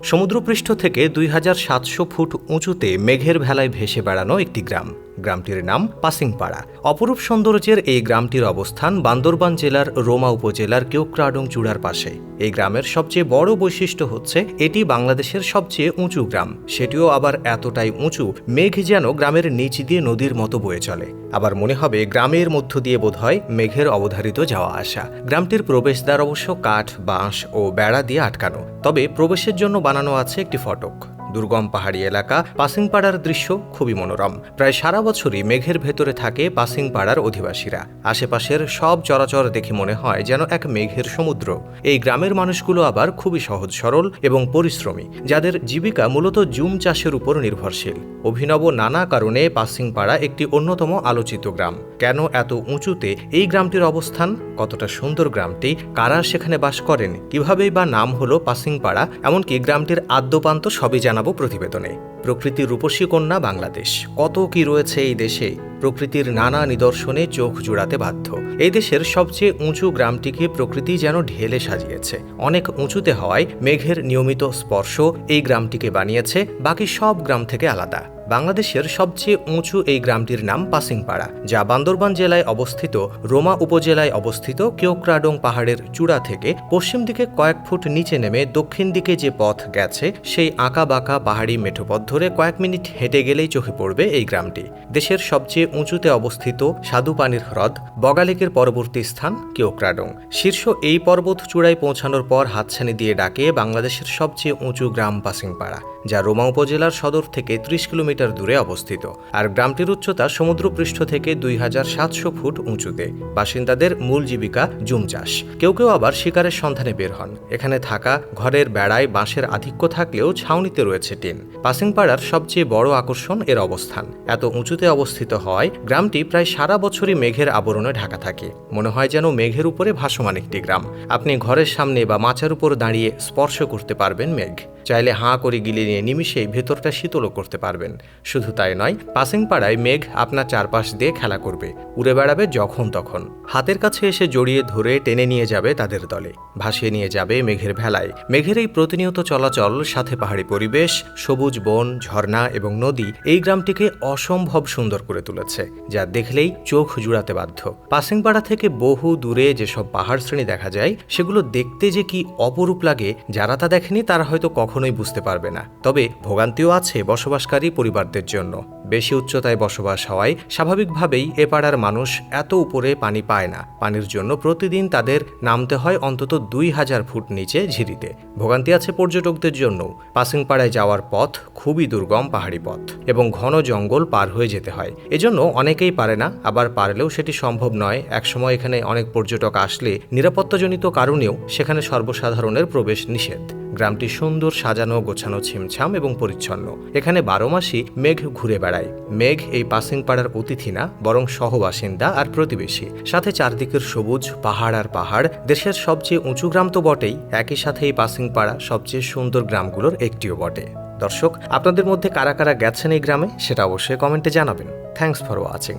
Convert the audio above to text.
সমুদ্রপৃষ্ঠ থেকে ২৭০০ ফুট উঁচুতে মেঘের ভেলায় ভেসে বেড়ানো একটি গ্রাম। গ্রামটির নাম পাসিংপাড়া। অপরূপ সৌন্দর্যের এই গ্রামটির অবস্থান বান্দরবান জেলার রোমা উপজেলার কেওক্রাডং চূড়ার পাশে। এই গ্রামের সবচেয়ে বড় বৈশিষ্ট্য হচ্ছে এটি বাংলাদেশের সবচেয়ে উঁচু গ্রাম, সেটিও আবার এতটাই উঁচু মেঘ যেন গ্রামের নিচ দিয়ে নদীর মতো বয়ে চলে। আবার মনে হবে গ্রামের মধ্য দিয়ে বোধহয় মেঘের অবধারিত যাওয়া আসা। গ্রামটির প্রবেশদ্বার অবশ্য কাঠ, বাঁশ ও বেড়া দিয়ে আটকানো, তবে প্রবেশের জন্য বানানো আছে একটি ফটক। দুর্গম পাহাড়ি এলাকা পাসিংপাড়ার দৃশ্য খুবই মনোরম। প্রায় সারা বছরই মেঘের ভেতরে থাকে পাসিংপাড়ার অধিবাসীরা। আশেপাশের সব চরাচর দেখে মনে হয় যেন এক মেঘের সমুদ্র। এই গ্রামের মানুষগুলো আবার খুবই সহজ সরল এবং পরিশ্রমী, যাদের জীবিকা মূলত জুম চাষের উপর নির্ভরশীল। অভিনব নানা কারণে পাসিংপাড়া একটি অন্যতম আলোচিত গ্রাম। কেন এত উঁচুতে এই গ্রামটির অবস্থান, কতটা সুন্দর গ্রামটি, কারা সেখানে বাস করেন, কিভাবেই বা নাম হলো পাসিংপাড়া, এমনকি গ্রামটির আদ্যপান্ত সবই জানাবো প্রতিবেদনে। প্রকৃতির রূপসী কন্যা বাংলাদেশ, কত কি রয়েছে এই দেশে। প্রকৃতির নানা নিদর্শনে চোখ জুড়াতে বাধ্য। এই দেশের সবচেয়ে উঁচু গ্রামটিকে প্রকৃতি যেন ঢেলে সাজিয়েছে। অনেক উঁচুতে হওয়ায় মেঘের নিয়মিত স্পর্শ এই গ্রামটিকে বানিয়েছে বাকি সব গ্রাম থেকে আলাদা। বাংলাদেশের সবচেয়ে উঁচু এই গ্রামটির নাম পাসিংপাড়া, যা বান্দরবান জেলায় অবস্থিত রোমা উপজেলায় অবস্থিত কেওক্রাডং পাহাড়ের চূড়া থেকে পশ্চিম দিকে কয়েক ফুট নিচে নেমে দক্ষিণ দিকে যে পথ গেছে সেই আঁকা বাঁকা পাহাড়ি মেঠোপথ ধরে কয়েক মিনিট হেঁটে গেলেই চোখে পড়বে এই গ্রামটি। দেশের সবচেয়ে উঁচুতে অবস্থিত স্বাদুপানির হ্রদ বগালেকের পরবর্তী স্থান কেওক্রাডং। শীর্ষ এই পর্বত চূড়ায় পৌঁছানোর পর হাতছানি দিয়ে ডাকে বাংলাদেশের সবচেয়ে উঁচু গ্রাম পাসিংপাড়া, যা রোমা উপজেলার সদর থেকে ৩০ কিলোমিটার দূরে অবস্থিত। আর গ্রামটির উচ্চতা সমুদ্রপৃষ্ঠ থেকে ২৭০০ ফুট উঁচুতে। বাসিন্দাদের মূল জীবিকা জুম চাষ, কেউ কেউ আবার শিকারের সন্ধানে বের হন। এখানে থাকা ঘরের বেড়ায় বাঁশের আধিক্য থাকলেও ছাউনিতে রয়েছে টিন। পাসিংপাড়ার সবচেয়ে বড় আকর্ষণ এর অবস্থান। এত উঁচুতে অবস্থিত হওয়ায় গ্রামটি প্রায় সারা বছরই মেঘের আবরণে ঢাকা থাকে। মনে হয় যেন মেঘের উপরে ভাসমান একটি গ্রাম। আপনি ঘরের সামনে বা মাচার উপর দাঁড়িয়ে স্পর্শ করতে পারবেন মেঘ। চাইলে হাঁ করে গিলে নিয়ে নিমিষেই ভেতরটা শীতলও করতে পারবেন। শুধু তাই নয়, পাসিংপাড়ায় মেঘ আপনার চারপাশ দিয়ে খেলা করবে, উড়ে বেড়াবে যখন তখন। হাতের কাছে এসে জড়িয়ে ধরে টেনে নিয়ে যাবে তাদের দলে, ভাসিয়ে নিয়ে যাবে মেঘের ভেলায়। মেঘের এই প্রতিনিয়ত চলাচল, সাথে পাহাড়ি পরিবেশ, সবুজ বন, ঝর্ণা এবং নদী এই গ্রামটিকে অসম্ভব সুন্দর করে তুলেছে, যা দেখলেই চোখ জুড়াতে বাধ্য। পাসিংপাড়া থেকে বহু দূরে যেসব পাহাড় শ্রেণী দেখা যায়, সেগুলো দেখতে যে কি অপরূপ লাগে, যারা তা দেখেনি তারা হয়তো কখনোই বুঝতে পারবে না। তবে ভোগান্তিও আছে বসবাসকারী পরিবারদের জন্য। বেশি উচ্চতায় বসবাস হওয়ায় স্বাভাবিকভাবেই এ পাড়ার মানুষ এত উপরে পানি পায় না। পানির জন্য প্রতিদিন তাদের নামতে হয় অন্তত ২০০০ ফুট নিচে ঝিরিতে। ভোগান্তি আছে পর্যটকদের জন্য। পাসিংপাড়ায় যাওয়ার পথ খুবই দুর্গম পাহাড়ি পথ এবং ঘন জঙ্গল পার হয়ে যেতে হয়। এজন্য অনেকেই পারে না, আবার পারলেও সেটি সম্ভব নয়। একসময় এখানে অনেক পর্যটক আসলে নিরাপত্তাজনিত কারণেও সেখানে সর্বসাধারণের প্রবেশ নিষেধ। গ্রামটি সুন্দর, সাজানো, গোছানো, ছিমছাম এবং পরিচ্ছন্ন। এখানে ১২ মাসই মেঘ ঘুরে বেড়ায়। মেঘ এই পাসিংপাড়ার অতিথি না, বরং সহবাসিন্দা আর প্রতিবেশী। সাথে চারদিকের সবুজ, পাহাড় আর পাহাড়। দেশের সবচেয়ে উঁচু গ্রাম তো বটেই, একই সাথে এই পাসিংপাড়া সবচেয়ে সুন্দর গ্রামগুলোর একটিও বটে। দর্শক, আপনাদের মধ্যে কারা কারা গেছেন এই গ্রামে সেটা অবশ্যই কমেন্টে জানাবেন। Thanks for watching.